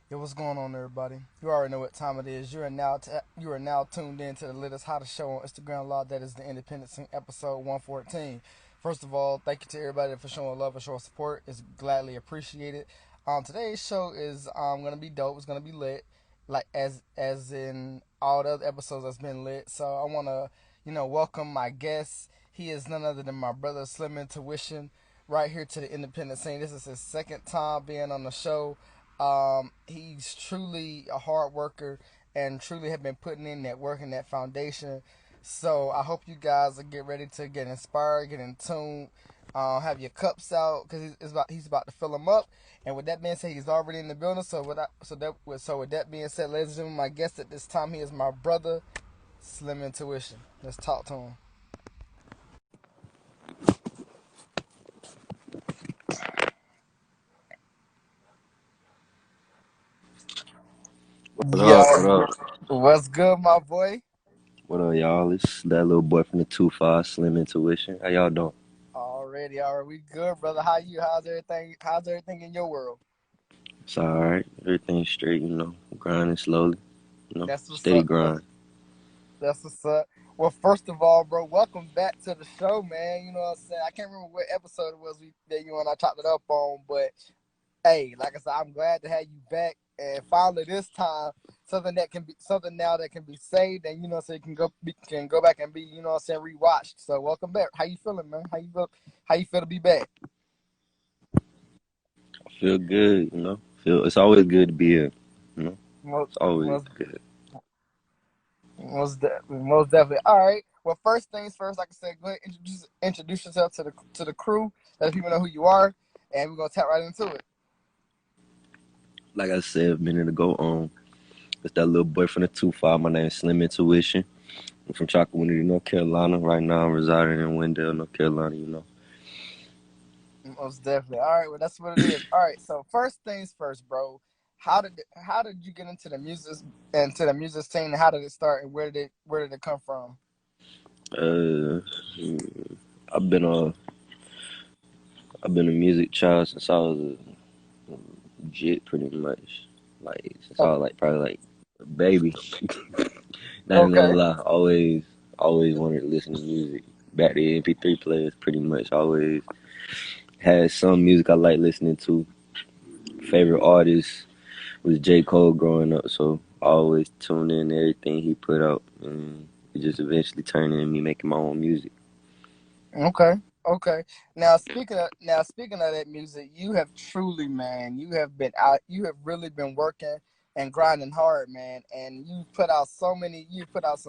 Yo, what's going on, everybody? You already know what time it is. You are now tuned in to the latest hottest show on Instagram Law. That is the Independent Scene, episode 114. First of all, thank you to everybody for showing love and showing support. It's gladly appreciated. Today's show is gonna be dope. It's gonna be lit, like as in all the other episodes that's been lit. So I wanna welcome my guest. He is none other than my brother SlimInTution, right here to the Independent Scene. This is his second time being on the show. He's truly a hard worker and truly have been putting in that work and that foundation. So I hope you guys will get ready to get inspired, get in tune, have your cups out because he's about to fill them up. And with that being said, he's already in the building. So with that being said, ladies and gentlemen, my guest at this time he is my brother SlimInTution. Let's talk to him. What Yo, up? What up? what's good, my boy? What up, y'all? It's that little boy from the 2-5, SlimInTution. How y'all doing? Already, alright, we good, brother. How you? How's everything? How's everything in your world? It's alright. Everything's straight, grinding slowly, That's what's steady up. grind. That's what's up. Well, first of all, bro, welcome back to the show, man. You know what I'm saying? I can't remember what episode it was that you and I chopped it up on, but hey, like I said, I'm glad to have you back. And finally, this time, something now that can be saved, and so you can go back and be what I'm saying, rewatched. So welcome back. How you feeling, man? How you feel? How you feel to be back? I feel good, It's always good to be here, you know. Most, It's always most, good. most definitely. All right. Well, first things first, like I said, go ahead and introduce yourself to the crew, let people know who you are, and we're gonna tap right into it. Like I said a minute ago, it's that little boy from the 2-5. My name is SlimInTution. I'm from Chalkawinity, North Carolina. Right now, I'm residing in Wendell, North Carolina. Most definitely. All right. Well, that's what it is. All right. So first things first, bro. How did you get into the music scene? And how did it start? And where did it come from? Uh, I've been a I've been a music child since I was a jit, pretty much. Like since I Oh, was like probably like a baby. Not even gonna okay. lie, always wanted to listen to music. Back the MP3 players, pretty much always had some music I like listening to. Favorite artist was J. Cole growing up, so I always tuned in to everything he put out, and it just eventually turned into me making my own music. Okay. Okay. Now speaking of that music, you have truly, man, you have been out. You have really been working and grinding hard, man. And you put out so many. You put out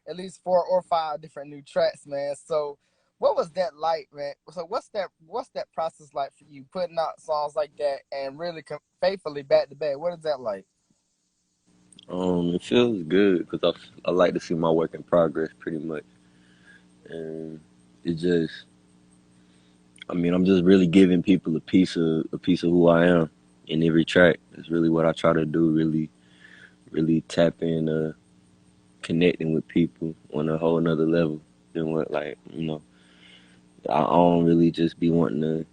at least 4 or 5 different new tracks, man. So, what was that like, man? So, what's that process like for you putting out songs like that and really faithfully back to back? What is that like? It feels good because I like to see my work in progress, pretty much, and it just I'm just really giving people a piece of who I am in every track. That's really what I try to do. Really, really tap in, connecting with people on a whole nother level than what I don't really just be wanting to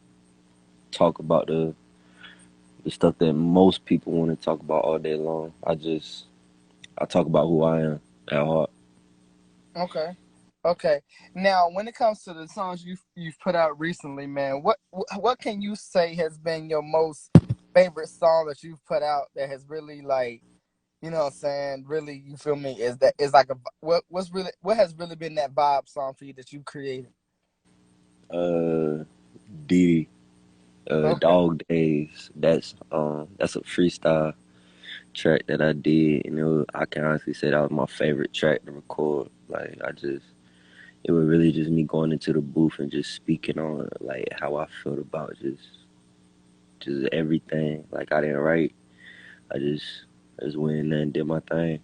talk about the stuff that most people want to talk about all day long. I talk about who I am at heart. Okay. Okay. Now, when it comes to the songs you've put out recently, man, what can you say has been your most favorite song that you've put out that has really like, what I'm saying, really, you feel me? Is like what has really been that vibe song for you that you created? Uh, Diddy, Okay. Dog Days. That's a freestyle track that I did, and I can honestly say that was my favorite track to record. Like it was really just me going into the booth and just speaking on like how I felt about just everything. Like I didn't write, I just went in there and did my thing,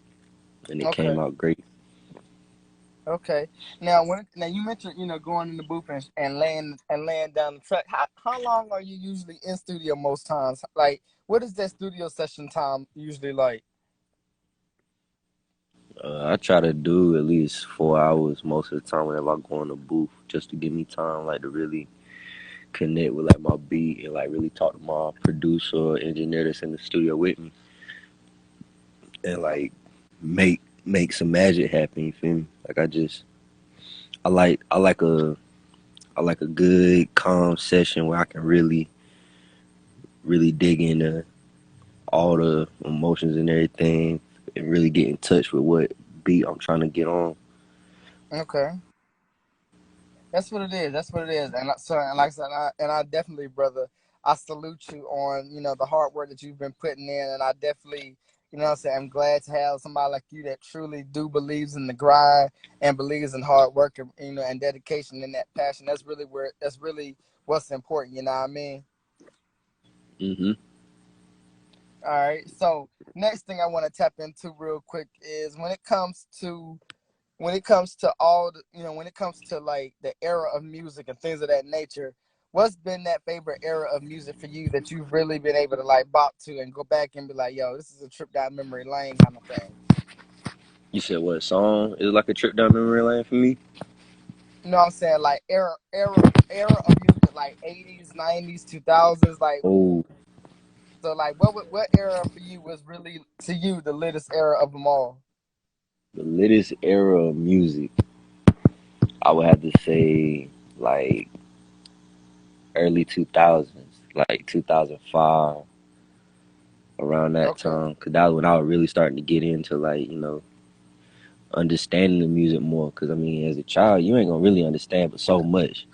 and it came Okay. out great. Okay. Now you mentioned going in the booth and laying down the track. How long are you usually in studio most times? Like, what is that studio session time usually like? I try to do at least 4 hours most of the time whenever I go in the booth, just to give me time, like to really connect with like my beat and like really talk to my producer or engineer that's in the studio with me and like make some magic happen. You feel me? Like I like a good calm session where I can really dig into all the emotions and everything and really get in touch with what beat I'm trying to get on. Okay. That's what it is. That's what it is. And like I said, I definitely, brother, I salute you on the hard work that you've been putting in, and I definitely, what I'm saying, I'm glad to have somebody like you that truly do believes in the grind and believes in hard work and and dedication and that passion. That's really what's important. You know what I mean? Hmm. All right. So next thing I want to tap into real quick is when it comes to all the, when it comes to like the era of music and things of that nature, what's been that favorite era of music for you that you've really been able to like bop to and go back and be like, yo, this is a trip down memory lane kind of thing? You said what song is like a trip down memory lane for me? You know what I'm saying? Like era of music, like 80s, 90s, 2000s, like Oh, so like what era for you was really to you the latest era of them all? the latest era of music. I would have to say like early 2000s, like 2005, around that Okay. time, because that was when I was really starting to get into like understanding the music more. Because I mean, as a child, you ain't gonna really understand but so much.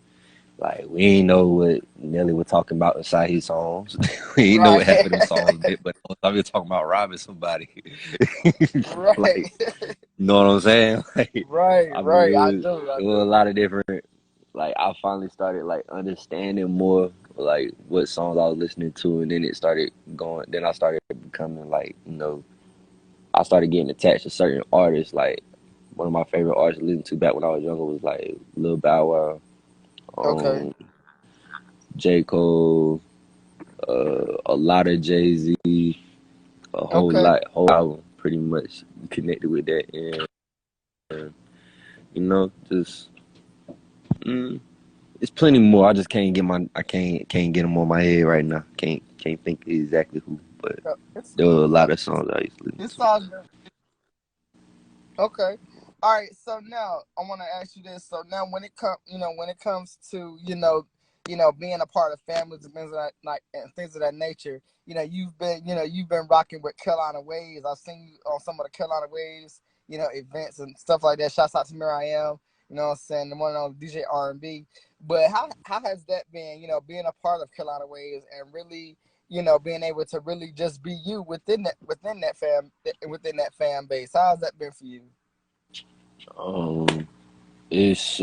Like we ain't know what Nelly was talking about inside his songs. We ain't know Right. what half of them songs meant, but the whole time we were talking about robbing somebody. Right. Like, you know what I'm saying? Like, Right, I mean, right. I do. I it was a do. lot of different. Like, I finally started like understanding more like what songs I was listening to, and then it started going. Then I started becoming like, I started getting attached to certain artists. Like, one of my favorite artists to listen to back when I was younger was like Lil Bow Wow, Okay. um, J Cole, a lot of Jay Z, a Okay. whole album, pretty much connected with that, and just. Mm, it's plenty more. I just can't get I can't get them on my head right now. Can't think exactly who, but It's there were a uh, lot of songs I used to listen it's to. all good. Okay. All right. So now I want to ask you this. So now when it comes to being a part of families and things of that like and things of that nature, you've been rocking with Carolina Waves. I've seen you on some of the Carolina Waves, events and stuff like that. Shouts out to Mir I am. You know what I'm saying? The one on DJ R&B. But how has that been? Being a part of Carolina Waves and really being able to really just be you within that fan base. How's that been for you? Um, it's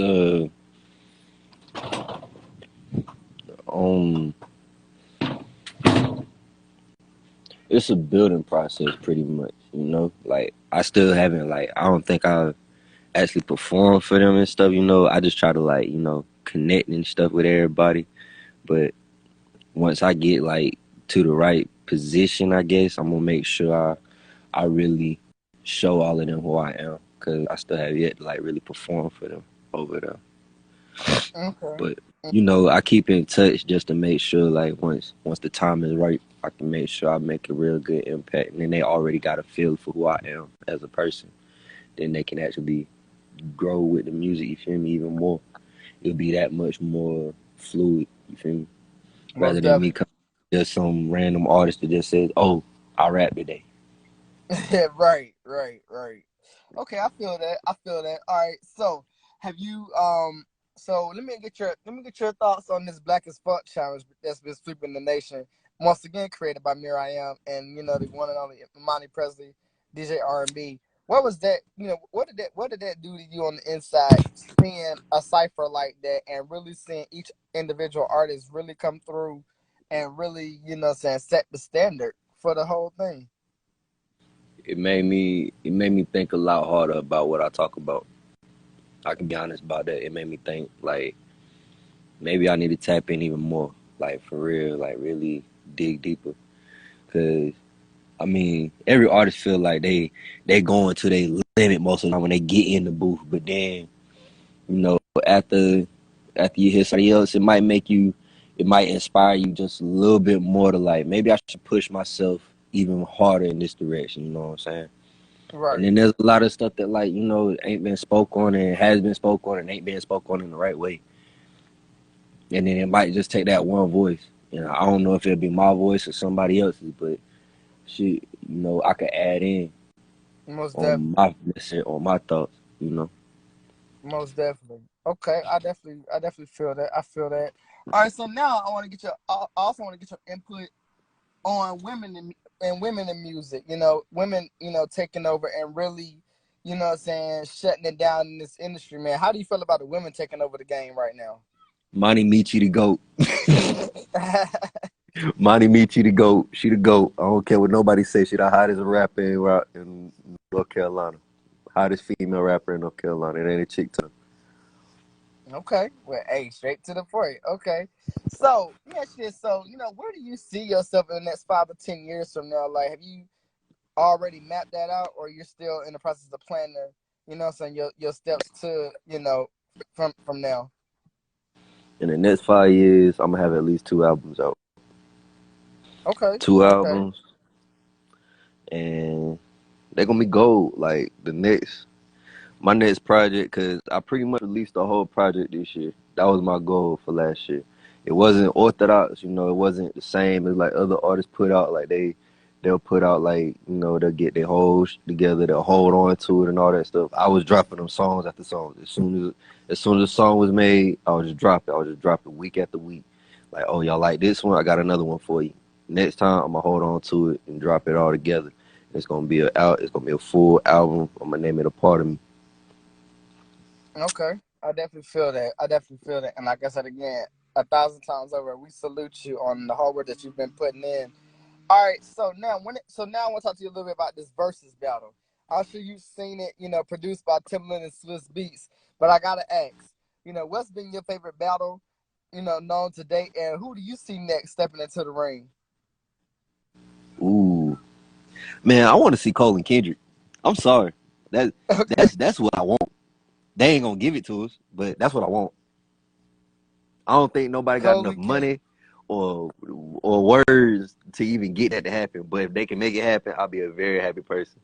um, it's a building process, pretty much. Like I still haven't like I don't think I've actually performed for them and stuff. I just try to like connect and stuff with everybody. But once I get like to the right position, I guess I'm gonna make sure I really show all of them who I am because I still have yet to like really perform for them over there. Okay. But I keep in touch just to make sure like once the time is right, I can make sure I make a real good impact. And then they already got a feel for who I am as a person. Then they can actually grow with the music. You feel me? Even more. It'll be that much more fluid. You feel me? Most Rather than me definitely. coming just some random artist that just says, "Oh, I rap today." Yeah, right, right, right. Okay, I feel that. I feel that. All right. So, have you so let me get your thoughts on this Black as Fuck challenge that's been sweeping the nation. Once again created by Mir I Am and the one and only Monty Presley, DJ R&B. What was that? What did that do to you on the inside seeing a cipher like that and really seeing each individual artist really come through and really, saying set the standard for the whole thing? It made me think a lot harder about what I talk about. I can be honest about that. It made me think like maybe I need to tap in even more, like for real, like really dig deeper. Cause I mean, every artist feel like they going to their limit most of the time when they get in the booth. But then, you know, after you hear somebody else, it might make you it might inspire you just a little bit more to like maybe I should push myself even harder in this direction. You know what I'm saying? And Right. then there's a lot of stuff that like ain't been spoke on and has been spoke on and ain't been spoke on in the right way. And then it might just take that one voice. I don't know if it'll be my voice or somebody else's, but shit, I could add in Most on definitely. my message, on my thoughts. You know, Most definitely. Okay, I definitely feel that. I feel that. All right, so now I want to get your. I also want to get your input on women in music. Women, taking over and really, what I'm saying, shutting it down in this industry, man. How do you feel about the women taking over the game right now? Monty Michi the goat. Monty Michi the goat. She the goat. I don't care what nobody say. She the hottest rapper in North Carolina. Hottest female rapper in North Carolina. It ain't a chick to. Okay, well, hey, straight to the point. Okay, so yeah, shit. So where do you see yourself in the next 5 or 10 years from now? Like, have you already mapped that out, or you're still in the process of planning, saying your steps to, from now? In the next 5 years, I'm gonna have at least 2 albums out. Okay, Two okay, albums, and they're gonna be gold. Like my next project, cause I pretty much released the whole project this year. That was my goal for last year. It wasn't orthodox, it wasn't the same as like other artists put out. Like they'll put out like they'll get their whole together, they'll hold on to it and all that stuff. I was dropping them songs after songs. As soon as the song was made, I would just drop it. I would just drop it week after week. Like, oh, y'all like this one? I got another one for you. Next time I'm gonna hold on to it and drop it all together. It's gonna be a full album. I'm gonna name it A Part of Me. okay. I definitely feel that. I definitely feel that. And like I said again, 1,000 times over, we salute you on the hard work that you've been putting in. All right, so now I want to talk to you a little bit about this versus battle. I'm sure you've seen it, produced by Timbaland and Swiss Beats. But I gotta ask, what's been your favorite battle, known to date, and who do you see next stepping into the ring? Ooh, man, I want to see Cole and Kendrick. I'm sorry. That Okay, that's what I want. They ain't gonna give it to us, but that's what I want. I don't think nobody got Cole enough and Kendrick. money or words to even get that to happen. But if they can make it happen, I'll be a very happy person.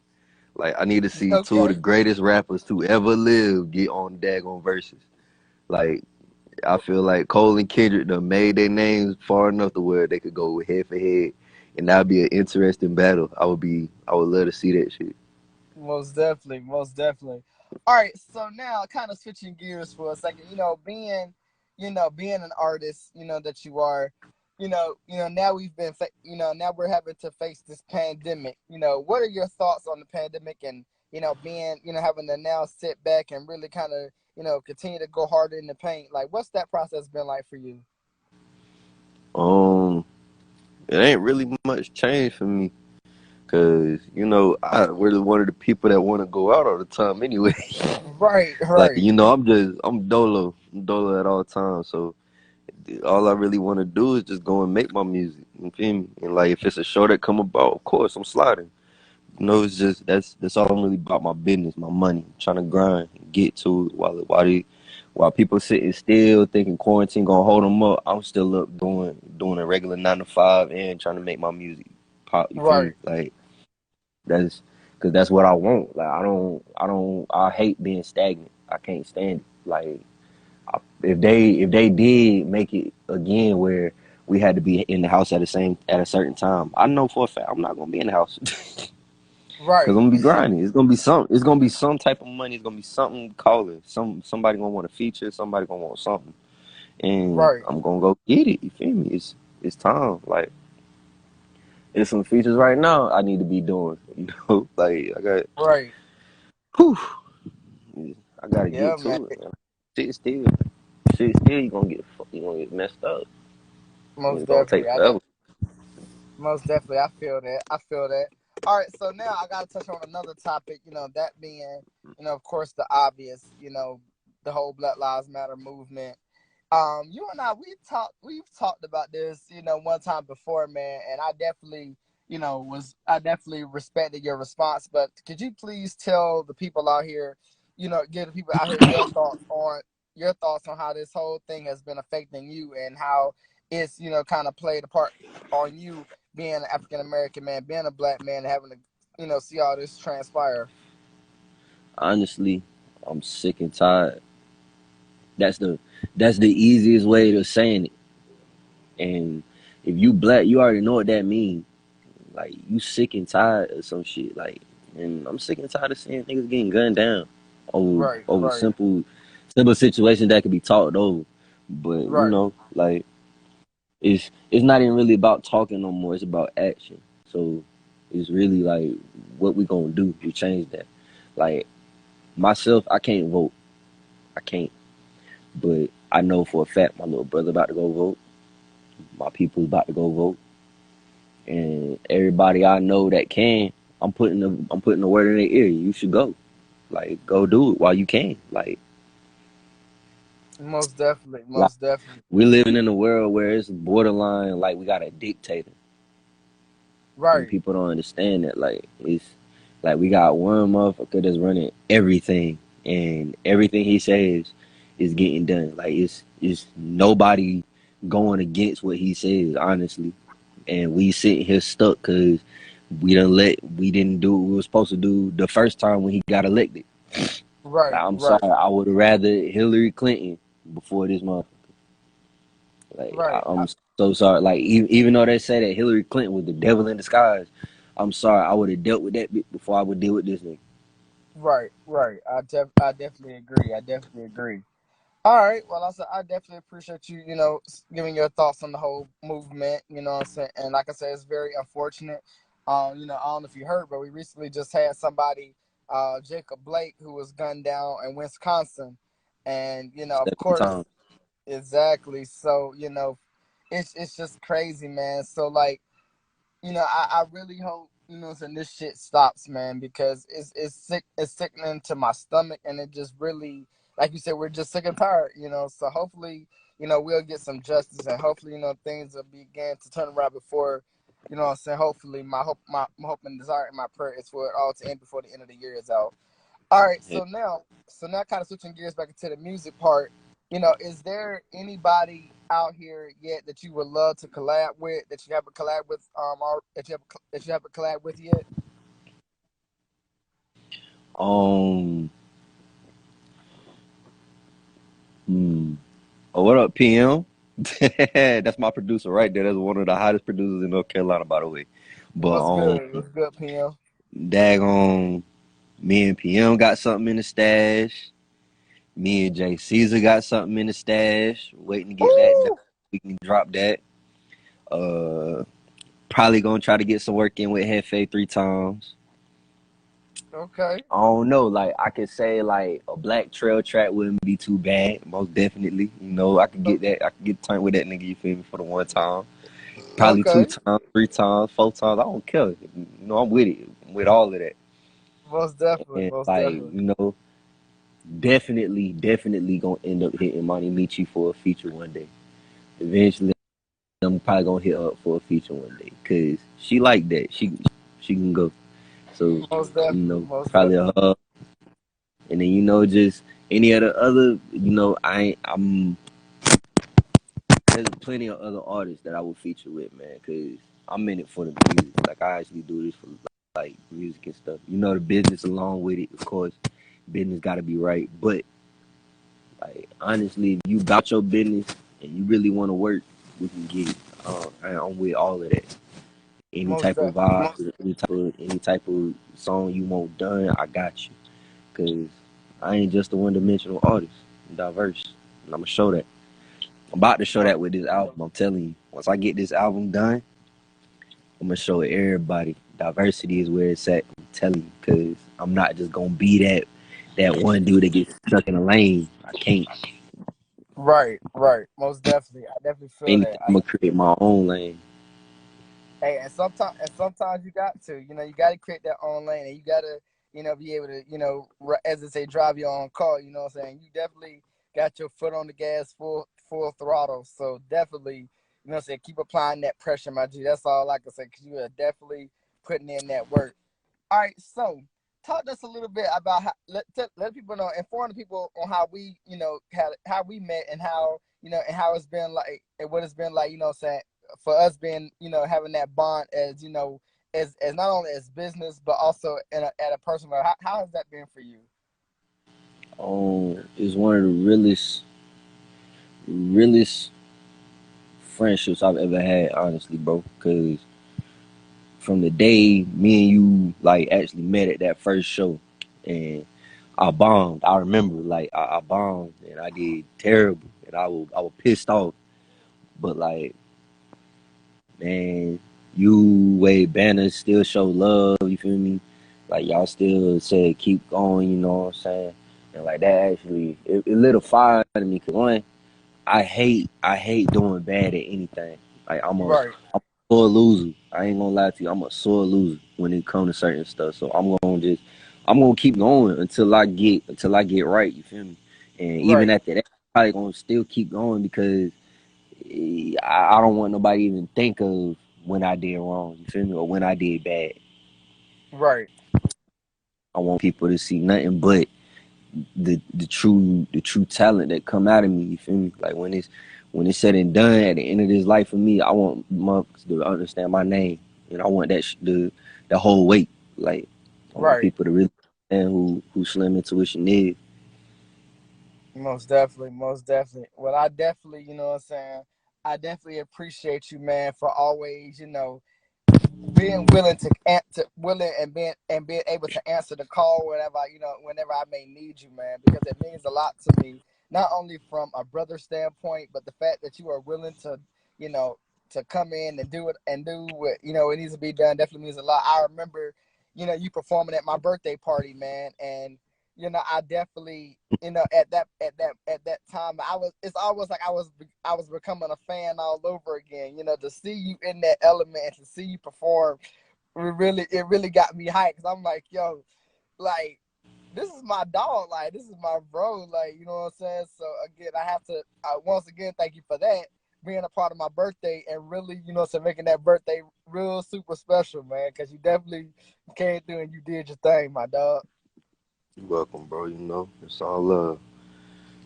Like I need to see two of the Okay, greatest rappers to ever live get on daggone verses. Like I feel like Cole and Kendrick done made their names far enough to where they could go head for head, and that'd be an interesting battle. I would love to see that shit. most definitely, most definitely. All right, so now kind of switching gears for a second. Being an artist, that you are, now now we're having to face this pandemic. What are your thoughts on the pandemic and being, having to now sit back and really kind of, continue to go harder in the paint? Like, what's that process been like for you? Um, it ain't really much change for me. Cause I really one of the people that want to go out all the time anyway. Right, Like right, I'm dolo at all times. So all I really want to do is just go and make my music. You feel me? And like if it's a show that come about, of course I'm sliding. It's just that's all I'm really about, my business, my money. I'm trying to grind and get to it while people sitting still thinking quarantine gonna hold them up. I'm still up doing a regular 9 to 5 and trying to make my music pop. You feel me? right, Like that's because that's what I want. Like I hate being stagnant. I can't stand it. Like if they did make it again where we had to be in the house at a certain time, I know for a fact I'm not gonna be in the house because I'm right, gonna be grinding. It's gonna be some type of money. It's gonna be something calling. Somebody gonna want a feature. Somebody gonna want something, and right, I'm gonna go get it. You feel me? It's time. Like there's some features right now I need to be doing. Like I got. right. Whew, I gotta Yeah, get man. to it, man. Shit still, you gonna get messed up. Most It's gonna definitely. take forever. Most definitely, I feel that. I feel that. All right, so now I got to touch on another topic. That being, of course, the obvious. The whole Black Lives Matter movement. You and I, we've talked about this, one time before, man, and I definitely respected your response. But could you please tell the people out here, give the people out here your thoughts on how this whole thing has been affecting you and how it's, kind of played a part on you being an African American man, being a black man, and having to, see all this transpire. Honestly, I'm sick and tired. That's the easiest way to saying it. And if you black, you already know what that means. Like you sick and tired of some shit. Like, and I'm sick and tired of seeing niggas getting gunned down Right, over right, simple situations that could be talked over. But right, like it's not even really about talking no more. It's about action. So it's really like what we gonna do to change that. Like myself, I can't vote. I can't. But I know for a fact my little brother about to go vote. My people's about to go vote. And everybody I know that can, I'm putting the word in their ear. You should go. Like go do it while you can. most definitely, Like most definitely. we're living in a world where it's borderline like we got a dictator. And Right, people don't understand that. Like it's like we got one motherfucker that's running everything, and everything he says is getting done. Like it's nobody going against what he says, honestly. And we sitting here stuck because we didn't do what we were supposed to do the first time when he got elected. Like, right, I'm sorry, right, I would have rather Hillary Clinton before this month. Like right. I'm so sorry. Like even though they say that Hillary Clinton was the devil in disguise, I'm sorry. I would have dealt with that before I would deal with this nigga. Right, right. I definitely agree. I definitely agree. All right. Well, I definitely appreciate you, giving your thoughts on the whole movement. You know what I'm saying? And like I said, it's very unfortunate. I don't know if you heard, but we recently just had somebody, Jacob Blake, who was gunned down in Wisconsin, and of Seven course, times. exactly. So it's just crazy, man. So like, I really hope, and this shit stops, man, because it's sick, it's sickening to my stomach, and it just really, like you said, we're just sick and tired. So hopefully, we'll get some justice, and hopefully, things will begin to turn around before, what I'm saying. Hopefully, my hope and desire and my prayer is for it all to end before the end of the year is out. All right, Yeah. so now kind of switching gears back into the music part, is there anybody out here yet that you would love to collab with, that you haven't collab with, or that you haven't collab with yet? Um. Hmm. Oh, what up, PM? That's my producer right there. That's one of the hottest producers in North Carolina, by the way. But What's good? What's good, PM? daggone, me and PM got something in the stash. Me and Jay Caesar got something in the stash. Waiting to get that done. Ooh, We can drop that. Uh, Probably gonna try to get some work in with Hefe 3 times. okay, I don't know. Like I could say, like a black trail track wouldn't be too bad. Most definitely, I could get that. I could get turned with that nigga. You feel me for the one time. Probably two okay, times, 3 times, 4 times. I don't care. I'm with it. I'm with all of that. most definitely, And most like definitely, definitely gonna end up hitting Monty Michi for a feature one day. Eventually, I'm probably gonna hit her up for a feature one day because she like that. She can go. So most definitely, most probably definitely. a her. And then just any of the other, I ain't, I'm there's plenty of other artists that I would feature with, man, because I'm in it for the music. Like I actually do this for like music and stuff. The business along with it, of course, business got to be right. But like honestly, if you about your business and you really want to work, we can get it. I'm with all of that. Any Most type of definitely. vibe, any type of song you want done, I got you. Cause I ain't just a one-dimensional artist. I'm diverse, and I'm gonna show that. I'm about to show Most, that with this album. I'm telling you. Once I get this album done, I'm gonna show everybody. Diversity is where it's at. I'm telling you, cause I'm not just gonna be that one dude that gets stuck in a lane. I can't. right, right. Most definitely. I definitely feel Anything, that. I'm gonna create my own lane. Hey, and sometimes you got to, you got to create that own lane, and you got to, be able to, as they say, drive your own car. You know what I'm saying? You definitely got your foot on the gas, full throttle. So definitely, what I'm saying, keep applying that pressure, my G. That's all I can say, because you are definitely putting in that work. All right, so talk to us a little bit about how let people know, inform the people on how we, how we met and how and how it's been like, and what it's been like, saying for us being, having that bond as, as not only as business but also at a personal level. How has that been for you? It's one of the realest friendships I've ever had, honestly, bro. Cause from the day me and you like actually met at that first show, and I bombed. I remember like I bombed and I did terrible, and I was pissed off. But like, man, you Wade Banner still show love. You feel me? Like y'all still said keep going. You know what I'm saying? And like that actually it lit a fire in me. Cause one, I hate doing bad at anything. Like Right, I'm a sore loser. I ain't gonna lie to you. I'm a sore loser when it comes to certain stuff. So I'm gonna keep going until I get right. You feel me? And even right, after that, I'm probably gonna still keep going because I don't want nobody to even think of when I did wrong. You feel me? Or when I did bad. right, I want people to see nothing but the true talent that come out of me. You feel me? Like when it's said and done at the end of this life for me, I want monks to understand my name, and I want the whole weight. Like I want right. people to really understand who SlimInTuition is. Most definitely, most definitely. Well, I definitely, I definitely appreciate you, man, for always, being willing to answer, willing and being able to answer the call whenever I may need you, man, because it means a lot to me. Not only from a brother standpoint, but the fact that you are willing to, you know, to come in and do it and do what it needs to be done definitely means a lot. I remember, you performing at my birthday party, man, and I definitely, at that time, it's almost like I was becoming a fan all over again. To see you in that element and to see you perform, it really got me hyped because I'm like, yo, like this is my dog, like this is my bro, like you know what I'm saying. So again, I have to once again thank you for that, being a part of my birthday and really, so making that birthday real super special, man. Because you definitely came through and you did your thing, my dog. You're welcome, bro. It's all love.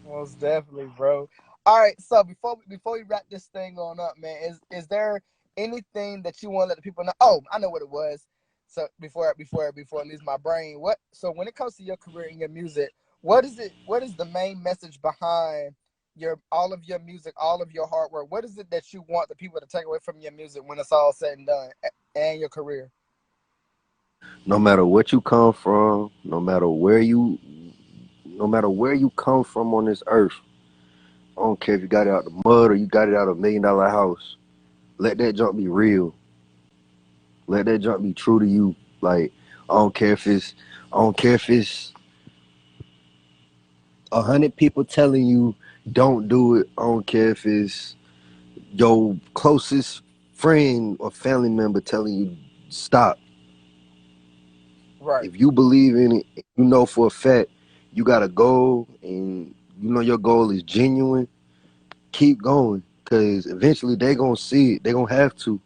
Most definitely, bro. All right, so before we wrap this thing on up, man, is there anything that you want to let the people know? Oh, I know what it was. So before it leaves my brain, what? So when it comes to your career and your music, what is it? What is the main message behind your all of your music, all of your hard work? What is it that you want the people to take away from your music when it's all said and done, and your career? No matter what you come from, no matter where you come from on this earth, I don't care if you got it out the mud or you got it out of $1 million house. Let that junk be real. Let that junk be true to you. Like I don't care if it's I don't care if it's 100 people telling you don't do it. I don't care if it's your closest friend or family member telling you stop. Right, If you believe in it, you know for a fact you got a goal and you know your goal is genuine, keep going. Cause eventually they gonna see it. They gonna have to.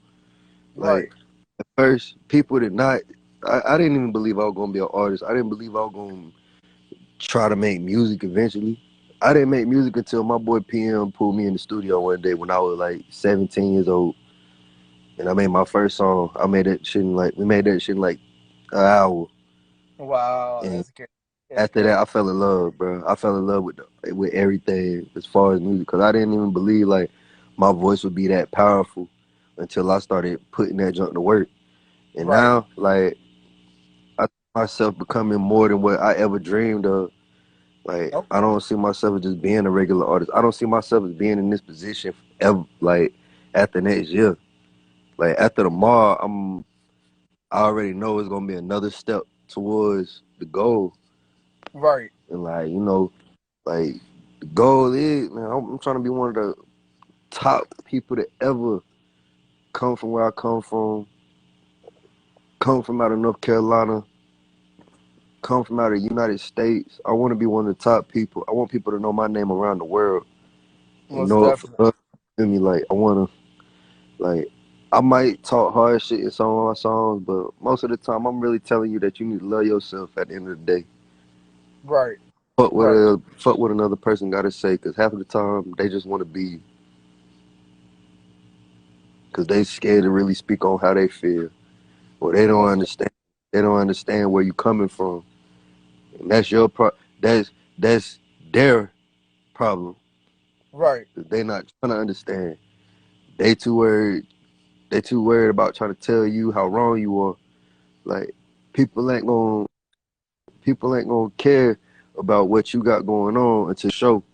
Like right, at first, people did not. I didn't even believe I was gonna be an artist. I didn't believe I was gonna try to make music eventually. I didn't make music until my boy PM pulled me in the studio one day when I was like 17 years old, and I made my first song. We made that shit in like an hour, wow, and that's after that, great. I fell in love, bro. I fell in love with everything as far as music, cause I didn't even believe like my voice would be that powerful until I started putting that junk to work. And Right, now, like I see myself becoming more than what I ever dreamed of. Like I okay, don't see myself as just being a regular artist. I don't see myself as being in this position ever. Like after next year, like after tomorrow, I already know it's gonna be another step towards the goal. right. And like like the goal is, man, I'm trying to be one of the top people to ever come from where I come from out of North Carolina, come from out of the United States. I want to be one of the top people. I want people to know my name around the world and Most know it for definitely. love. Feel me? Like I want to, like I might talk hard shit in some of my songs, but most of the time I'm really telling you that you need to love yourself at the end of the day. Right. Right. fuck what another person got to say, because half of the time they just want to be, because they scared to really speak on how they feel, or they don't Most understand. They don't understand where you coming from, and that's your that's their problem. right. 'Cause they not trying to understand. They too worried. They too worried about trying to tell you how wrong you are. Like people ain't gonna people ain't gonna care about what you got going on until show. And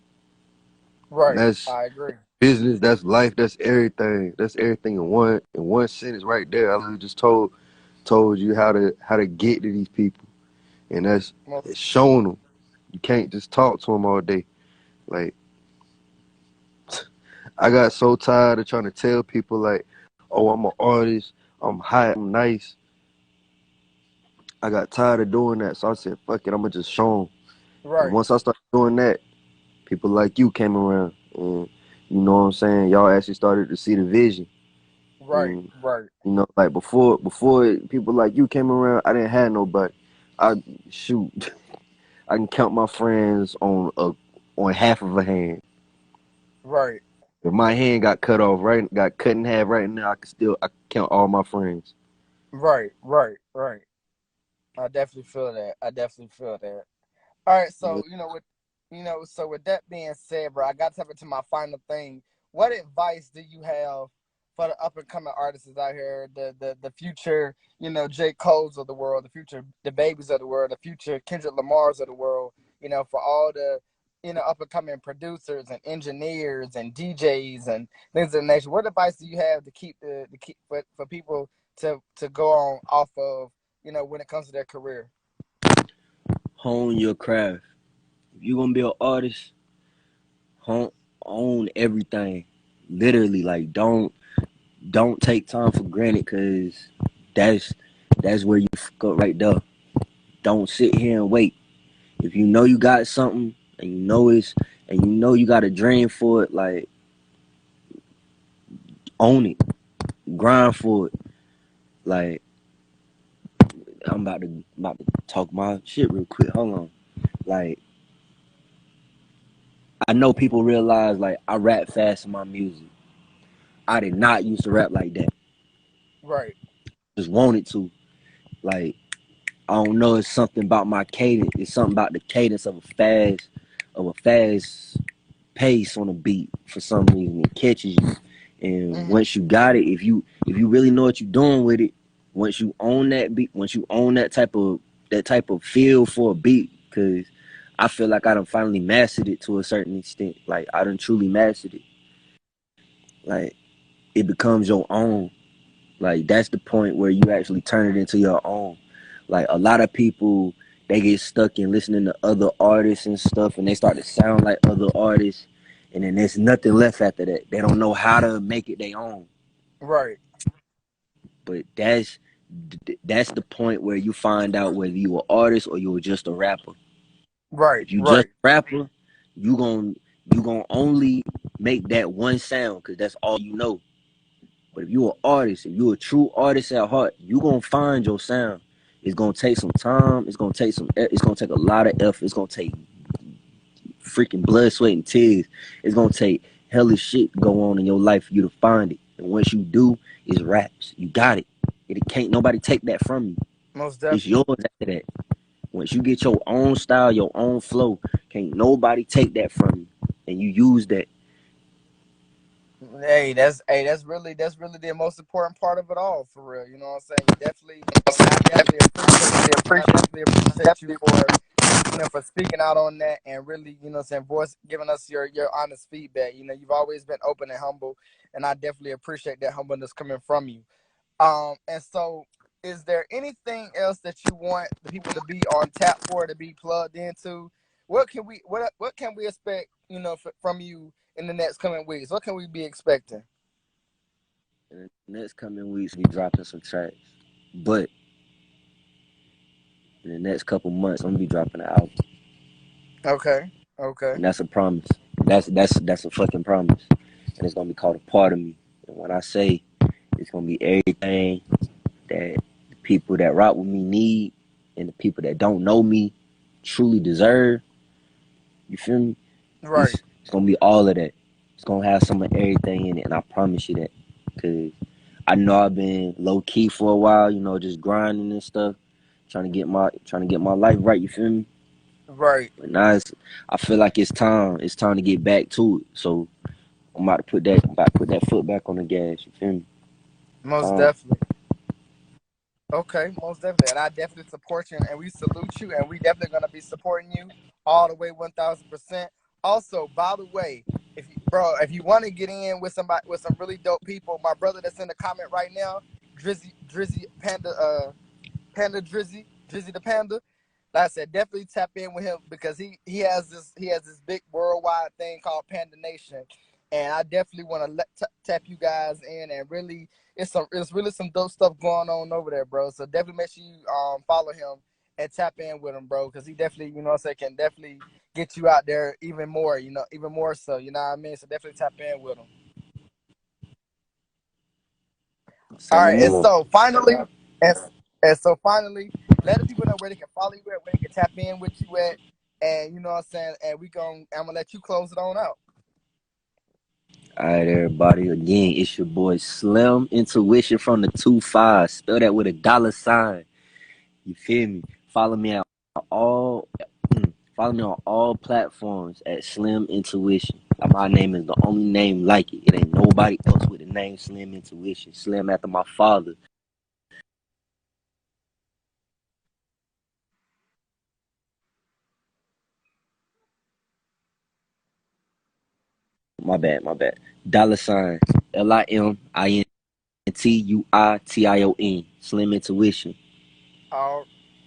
Right. that's I agree. business, that's life, that's everything. That's everything in one sentence right there. I literally just told you how to get to these people, and that's Most it's showing them. You can't just talk to them all day. Like I got so tired of trying to tell people like, oh, I'm an artist, I'm hot, I'm nice. I got tired of doing that, so I said, fuck it, I'm gonna just show them. And right. once I started doing that, people like you came around, and you know what I'm saying. Y'all actually started to see the vision. Right. And Right. you know, like before people like you came around, I didn't have nobody. I shoot, I can count my friends on half of a hand. Right. If my hand got cut off, got cut in half right now, I can count all my friends. Right. Right. Right. I definitely feel that. I definitely feel that. All right, Yeah. so so with that being said, bro, I got to tap into my final thing. What advice do you have for the up and coming artists out here, the future, J. Cole's of the world, the future, the babies of the world, the future Kendrick Lamar's of the world, for all the up and coming producers and engineers and DJs and things of the nature. What advice do you have to keep for people to go on off of, when it comes to their career? Hone your craft. If you're gonna be an artist, hone, own everything. Literally, like don't take time for granted, cause that's that's where you fuck up right there. Don't sit here and wait. If you know you got something and you know you got a dream for it, like own it, grind for it. Like I'm about to talk my shit real quick. Hold on. Like I know people realize like I rap fast in my music. I did not used to rap like that. Right, Just wanted to. Like I don't know. It's something about my cadence. It's something about the cadence of a fast pace on a beat. For some reason, it catches you. And hmm once you got it, if you really know what you're doing with it, once you own that beat, once you own that type of feel for a beat, because I feel like I done finally mastered it to a certain extent. Like I done truly mastered it. Like it becomes your own. Like that's the point where you actually turn it into your own. Like a lot of people, they get stuck in listening to other artists and stuff, and they start to sound like other artists, and then there's nothing left after that. They don't know how to make it their own. right, But that's the point where you find out whether you an artist or you were just a rapper. right, If you just right, a rapper, you gon' you gonna only make that one sound because that's all you know. But if you're an artist, if you're a true artist at heart, you gonna find your sound. It's gonna take some time. It's gonna take a lot of effort. It's gonna take freaking blood, sweat, and tears. It's gonna take hellish shit to go on in your life for you to find it. And once you do, it's raps. You got it. It can't nobody take that from you. most It's definitely. yours after that. Once you get your own style, your own flow, can't nobody take that from you. And you use that. That's really the most important part of it all, for real. You know what I'm saying? You definitely, I definitely appreciate that, and I definitely appreciate you for for speaking out on that and really, saying voice, giving us your honest feedback. You've always been open and humble, and I definitely appreciate that humbleness coming from you. And so, is there anything else that you want the people to be on tap for, to be plugged into? What can we expect, from you in the next coming weeks? What can we be expecting? In the next coming weeks, we dropping some tracks. But in the next couple months, I'm gonna be dropping an album. Okay, okay, And that's a promise. That's a fucking promise. And it's gonna be called a part of me. And when I say it's gonna be everything that the people that rock with me need and the people that don't know me truly deserve, You feel me? Right. It's gonna be all of that. It's gonna have some of everything in it, and I promise you that. Cause I know I've been low key for a while, you know, just grinding and stuff, trying to get my life right. You feel me? Right. But now I feel like it's time. It's time to get back to it. So I'm about to put that foot back on the gas. You feel me? Most Time. definitely. Okay, most definitely. And I definitely support you and we salute you and we definitely gonna be supporting you all the way 1000%. Also, by the way, if you want to get in with somebody with some really dope people, my brother that's in the comment right now, Drizzy Panda Panda Drizzy the Panda. Like I said, definitely tap in with him because he has this big worldwide thing called Panda Nation, and I definitely want to tap you guys in and really it's really some dope stuff going on over there, bro. So definitely make sure you follow him and tap in with him, bro, because he definitely what I'm saying can definitely get you out there even more, even more so, you know what I mean. So definitely tap in with him. All Say no right, more. and, and so finally, let the people know where they can follow you at, where they can tap in with you at, and you know what I'm saying. And I'm gonna let you close it on out. All right, everybody. Again, it's your boy Slim Intuition from the 25. Spell that with a $sign. You feel me? Follow me on all. Follow me on all platforms at Slim Intuition. My name is the only name like it. It ain't nobody else with the name Slim Intuition. Slim after my father. My bad, my bad. $sign LIMINTUITION. Slim Intuition. All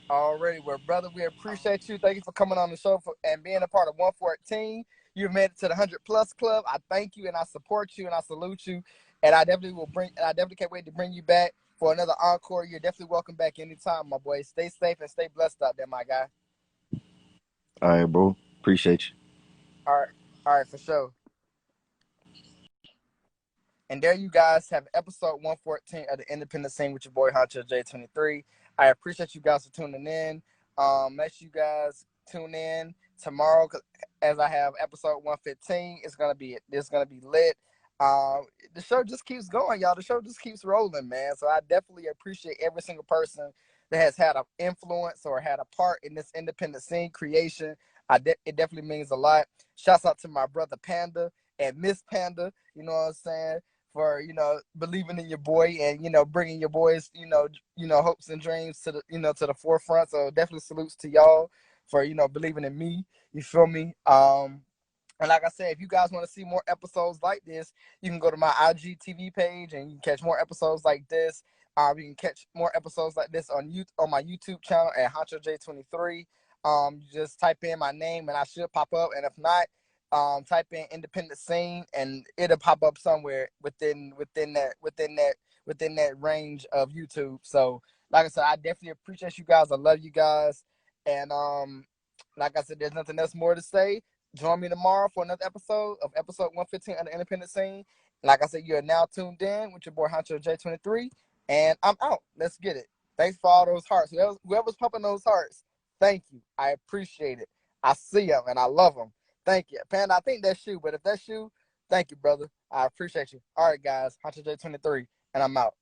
already, well, brother, we appreciate you. Thank you for coming on the show and being a part of 114. You've made it to the 100 plus club. I thank you and I support you and I salute you. And I definitely I definitely can't wait to bring you back for another encore. You're definitely welcome back anytime, my boy. Stay safe and stay blessed out there, my guy. All right, bro. Appreciate you. All right, all right, for sure. And there you guys have episode 114 of the Independent Scene with your boy Honcho J23. I appreciate you guys for tuning in. Make sure you guys tune in tomorrow as I have episode 115. It's gonna be lit. The show just keeps going, y'all. The show just keeps rolling, man. So I definitely appreciate every single person that has had an influence or had a part in this independent scene creation. It definitely means a lot. Shouts out to my brother Panda and Miss Panda. You know what I'm saying? For believing in your boy and bringing your boys hopes and dreams to the forefront. So definitely salutes to y'all for believing in me. You feel me? And like I said, if you guys want to see more episodes like this, you can go to my IGTV page and you can catch more episodes like this. You can catch more episodes like this on my YouTube channel at Honcho J23. You just type in my name and I should pop up. And if not, type in independent scene and it'll pop up somewhere within that range of YouTube. So like I said, I definitely appreciate you guys. I love you guys. And like I said, there's nothing else more to say. Join me tomorrow for another episode of episode 115 of the Independent Scene. Like I said, you are now tuned in with your boy Honcho J23. And I'm out. Let's get it. Thanks for all those hearts. Whoever's pumping those hearts, thank you. I appreciate it. I see them and I love them. Thank you. Panda, I think that's you, but if that's you, thank you, brother. I appreciate you. All right, guys. Honcho J23, and I'm out.